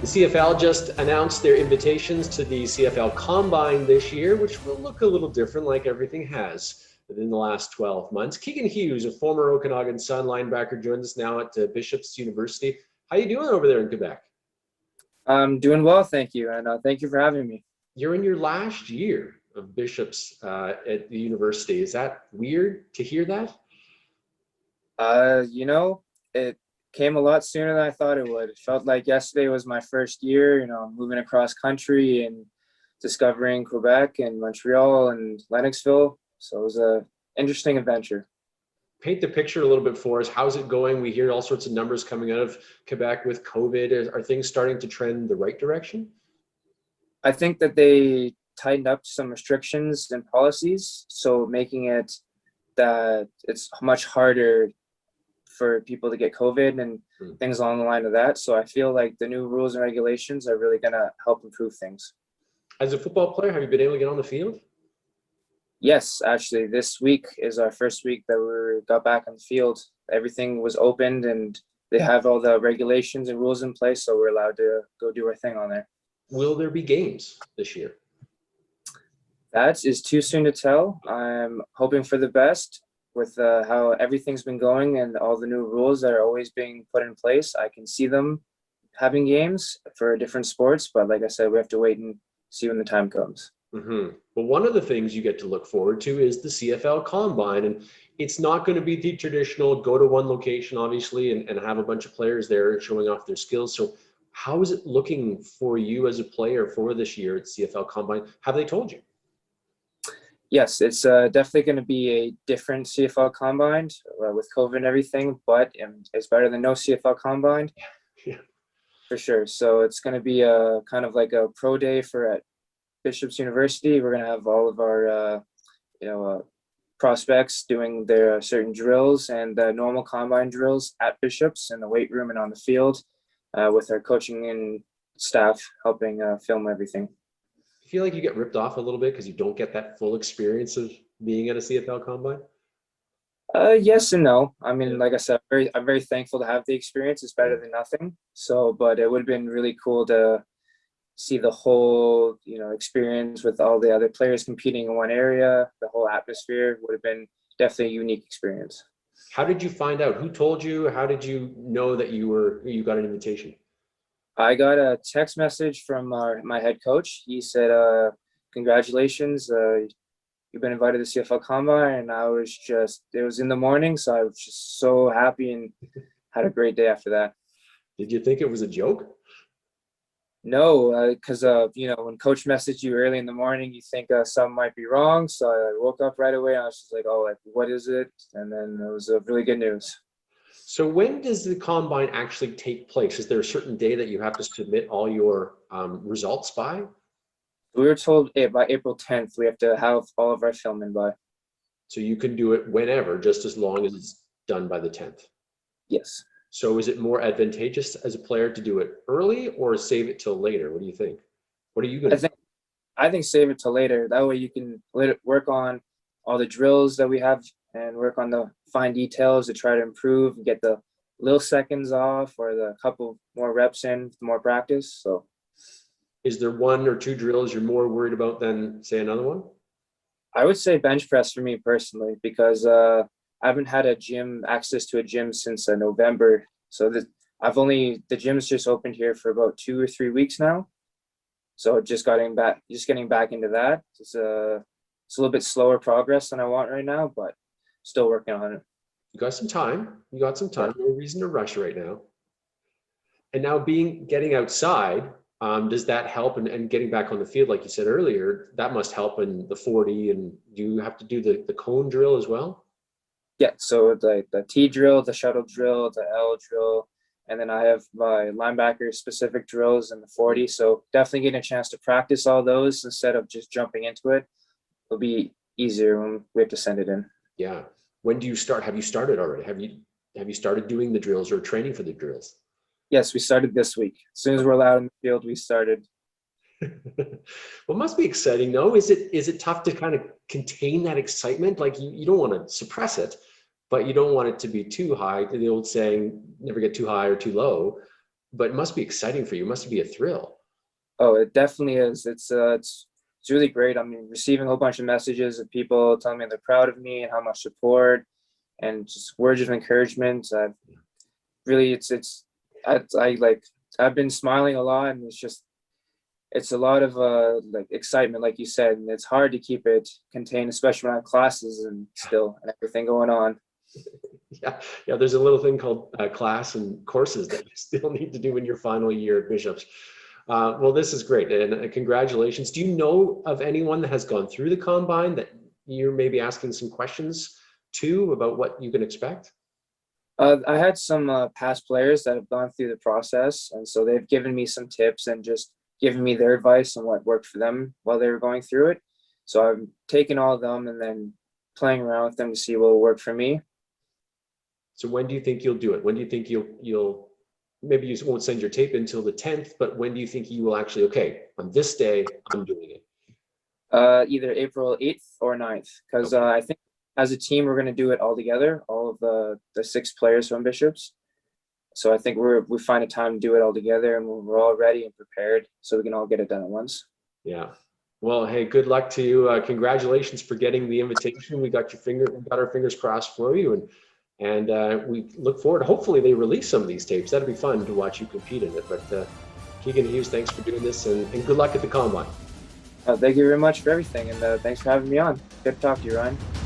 The CFL just announced their invitations to the CFL Combine this year, which will look a little different like everything has within the last 12 months. Keagan Hughes, a former Okanagan Sun linebacker, joins us now at Bishop's University. How you doing over there in Quebec? I'm doing well, thank you, and thank you for having me. You're in your last year of Bishop's at the university. Is that weird to hear that? It came a lot sooner than I thought it would. It felt like yesterday was my first year, moving across country and discovering Quebec and Montreal and Lennoxville. So it was an interesting adventure. Paint the picture a little bit for us. How's it going? We hear all sorts of numbers coming out of Quebec with COVID. Are things starting to trend the right direction? I think that they tightened up some restrictions and policies, so making it that it's much harder for people to get COVID and things along the line of that. So I feel like the new rules and regulations are really going to help improve things. As a football player, have you been able to get on the field? Yes, actually, this week is our first week that we got back on the field. Everything was opened and they have all the regulations and rules in place, so we're allowed to go do our thing on there. Will there be games this year? That is too soon to tell. I'm hoping for the best with how everything's been going and all the new rules that are always being put in place. I can see them having games for different sports, but like I said, we have to wait and see when the time comes. Well, one of the things you get to look forward to is the CFL Combine, and it's not going to be the traditional go to one location, obviously, and have a bunch of players there showing off their skills. So how is it looking for you as a player for this year at CFL Combine? Have they told you? Yes, it's definitely going to be a different CFL Combine with COVID and everything, but it's better than no CFL Combine. Yeah. For sure. So it's going to be a kind of like a pro day at Bishop's University. We're going to have all of our, prospects doing their certain drills and normal combine drills at Bishop's in the weight room and on the field with our coaching and staff helping film everything. You feel like you get ripped off a little bit because you don't get that full experience of being at a CFL Combine? Yes and no. I mean, like I said, I'm very thankful to have the experience. It's better than nothing. So, but it would have been really cool to see the whole, experience with all the other players competing in one area. The whole atmosphere would have been definitely a unique experience. How did you find out? Who told you? How did you know that you got an invitation? I got a text message from my head coach. He said, congratulations, you've been invited to the CFL Combine. And it was in the morning, so I was just so happy and had a great day after that. Did you think it was a joke? No, because when coach messaged you early in the morning, you think something might be wrong. So I woke up right away and I was just like, what is it? And then it was really good news. So when does the Combine actually take place? Is there a certain day that you have to submit all your results by? We were told by April 10th, we have to have all of our film in by. So you can do it whenever, just as long as it's done by the 10th? Yes. So is it more advantageous as a player to do it early or save it till later? What do you think? What are you going to do? I think save it till later. That way you can work on all the drills that we have and work on the fine details to try to improve and get the little seconds off or the couple more reps in, more practice. So is there one or two drills you're more worried about than, say, another one? I would say bench press for me personally, because I haven't had access to a gym since November. So the gym's just opened here for about 2 or 3 weeks now. So just getting back into that. It's a little bit slower progress than I want right now, but still working on it. You got some time. No reason to rush right now. And now getting outside, does that help? And getting back on the field, like you said earlier, that must help in the 40. And do you have to do the cone drill as well? Yeah, so the T drill, the shuttle drill, the L drill, and then I have my linebacker specific drills in the 40. So definitely getting a chance to practice all those instead of just jumping into it. It'll be easier when we have to send it in. Yeah. When do you start? Have you started already? Have you started doing the drills or training for the drills? Yes, we started this week. As soon as we're allowed in the field, we started. Well, it must be exciting, though. Is it tough to kind of contain that excitement? Like you don't want to suppress it, but you don't want it to be too high. The old saying, never get too high or too low. but it must be exciting for you. It must be a thrill. Oh, it definitely is. It's really great. I mean, receiving a whole bunch of messages of people telling me they're proud of me and how much support and just words of encouragement. Really, I like, I've been smiling a lot, and it's a lot of like excitement, like you said, and it's hard to keep it contained, especially when I have classes and everything going on. Yeah. There's a little thing called class and courses that you still need to do in your final year at Bishops. Well, this is great, and congratulations. Do you know of anyone that has gone through the combine that you're maybe asking some questions to about what you can expect? I had some past players that have gone through the process, and so they've given me some tips and just given me their advice on what worked for them while they were going through it. So I'm taking all of them and then playing around with them to see what will work for me. So when do you think you'll do it? When do you think you'll maybe you won't send your tape until the 10th, but when do you think you will actually, okay, on this day, I'm doing it? Either April 8th or 9th, because Okay. I think as a team, we're going to do it all together, all of the 6 players from Bishops. So I think we find a time to do it all together, and we're all ready and prepared so we can all get it done at once. Yeah. Well, hey, good luck to you. Congratulations for getting the invitation. We got our fingers crossed for you, and we look forward. Hopefully, they release some of these tapes. That'd be fun to watch you compete in it. But Keagan Hughes, thanks for doing this, and good luck at the combine. Thank you very much for everything, and thanks for having me on. Good to talk to you, Ryan.